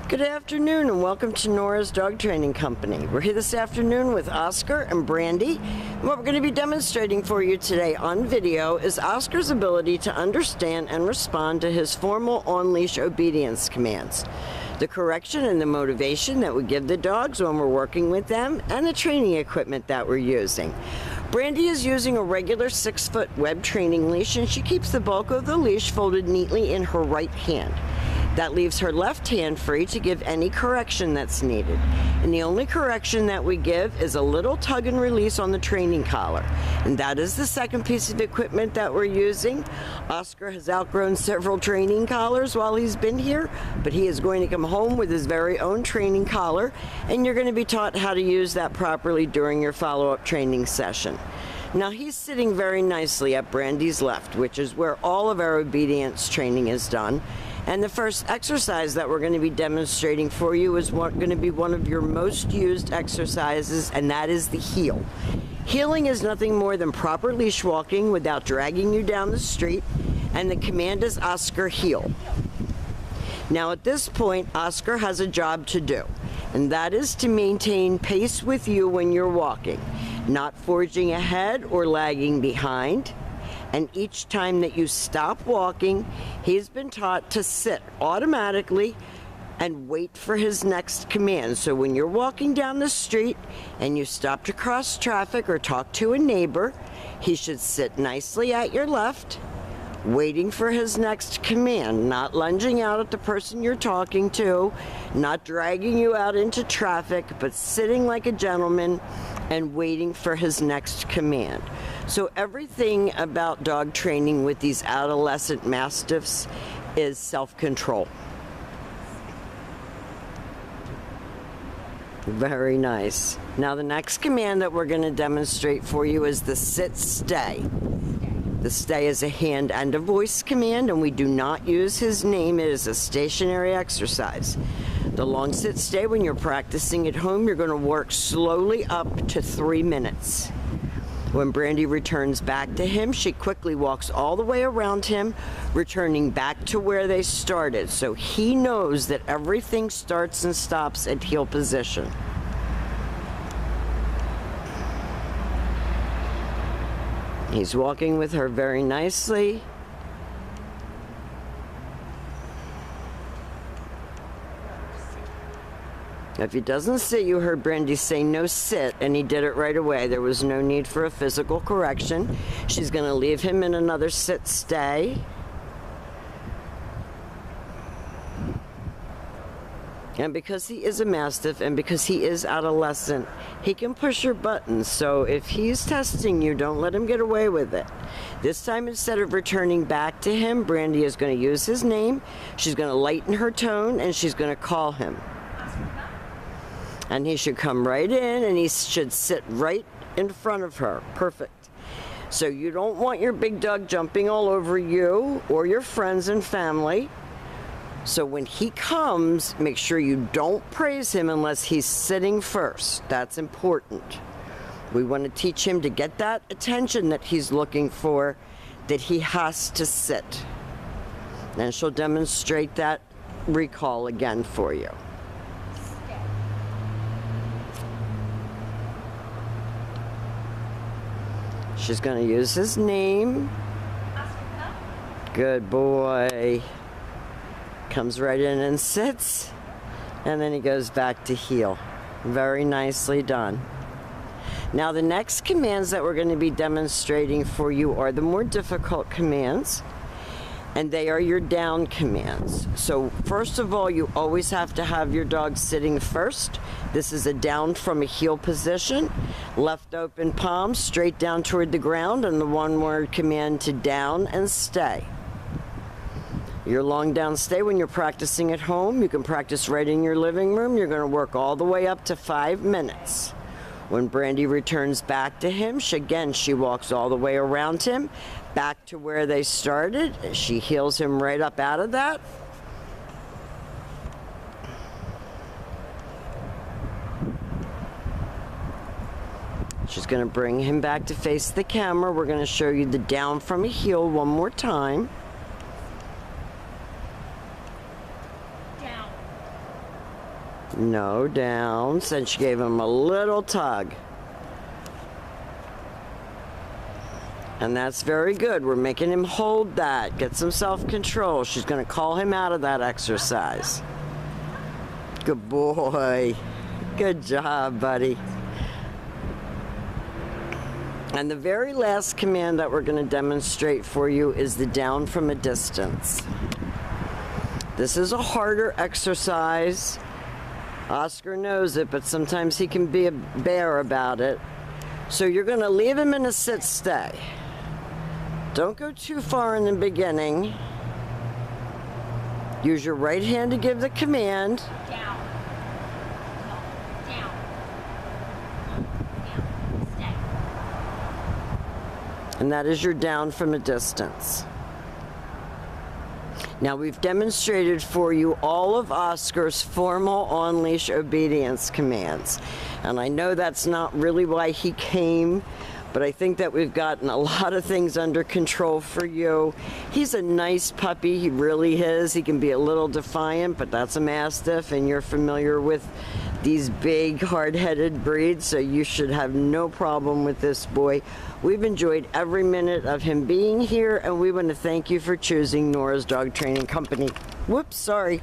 Good afternoon and welcome to Nora's Dog Training Company. We're here this afternoon with Oscar and Brandy. And what we're going to be demonstrating for you today on video is Oscar's ability to understand and respond to his formal on-leash obedience commands, the correction and the motivation that we give the dogs when we're working with them, and the training equipment that we're using. Brandy is using a regular 6-foot web training leash, and she keeps the bulk of the leash folded neatly in her right hand. That leaves her left hand free to give any correction that's needed. And the only correction that we give is a little tug and release on the training collar. And that is the second piece of equipment that we're using. Oscar has outgrown several training collars while he's been here, but he is going to come home with his very own training collar, and you're going to be taught how to use that properly during your follow-up training session. Now he's sitting very nicely at Brandy's left, which is where all of our obedience training is done. And the first exercise that we're going to be demonstrating for you is going to be one of your most used exercises, and that is the heel. Heeling is nothing more than proper leash walking without dragging you down the street, and the command is Oscar, heel. Now at this point, Oscar has a job to do, and that is to maintain pace with you when you're walking, not forging ahead or lagging behind. And each time that you stop walking, he's been taught to sit automatically and wait for his next command. So when you're walking down the street and you stop to cross traffic or talk to a neighbor, he should sit nicely at your left, waiting for his next command, not lunging out at the person you're talking to, not dragging you out into traffic, but sitting like a gentleman and waiting for his next command. So everything about dog training with these adolescent mastiffs is self-control. Very nice. Now the next command that we're going to demonstrate for you is the sit-stay. The stay is a hand and a voice command, and we do not use his name. It is a stationary exercise. The long sit-stay, when you're practicing at home, you're going to work slowly up to 3 minutes. When Brandy returns back to him, she quickly walks all the way around him, returning back to where they started. So he knows that everything starts and stops at heel position. He's walking with her very nicely. If he doesn't sit, you heard Brandy say no sit, and he did it right away. There was no need for a physical correction. She's going to leave him in another sit-stay. And because he is a mastiff and because he is adolescent, he can push your buttons. So if he's testing you, don't let him get away with it. This time, instead of returning back to him, Brandy is going to use his name. She's going to lighten her tone, and she's going to call him. And he should come right in, and he should sit right in front of her. Perfect. So you don't want your big dog jumping all over you or your friends and family. So when he comes, make sure you don't praise him unless he's sitting first. That's important. We want to teach him to get that attention that he's looking for, that he has to sit. And she'll demonstrate that recall again for you. She's going to use his name. Good boy. Comes right in and sits, and then he goes back to heel. Very nicely done. Now the next commands that we're going to be demonstrating for you are the more difficult commands, and they are your down commands. So first of all, you always have to have your dog sitting first. This is a down from a heel position. Left open palm straight down toward the ground, and the one-word command to down and stay. Your long down stay, when you're practicing at home, you can practice right in your living room. You're going to work all the way up to 5 minutes. When Brandy returns back to him, she walks all the way around him, back to where they started. She heels him right up out of that. She's going to bring him back to face the camera. We're going to show you the down from a heel one more time. No, down. Then she gave him a little tug. And that's very good. We're making him hold that. Get some self-control. She's going to call him out of that exercise. Good boy. Good job, buddy. And the very last command that we're going to demonstrate for you is the down from a distance. This is a harder exercise. Oscar knows it, but sometimes he can be a bear about it. So you're going to leave him in a sit-stay. Don't go too far in the beginning. Use your right hand to give the command. Down. No. Down. Down. Stay. And that is your down from a distance. Now we've demonstrated for you all of Oscar's formal on-leash obedience commands. And I know that's not really why he came, but I think that we've gotten a lot of things under control for you. He's a nice puppy, he really is. He can be a little defiant, but that's a mastiff, and you're familiar with these big, hard-headed breeds, so you should have no problem with this boy. We've enjoyed every minute of him being here, and we want to thank you for choosing Nora's Dog Training Company. Whoops, sorry.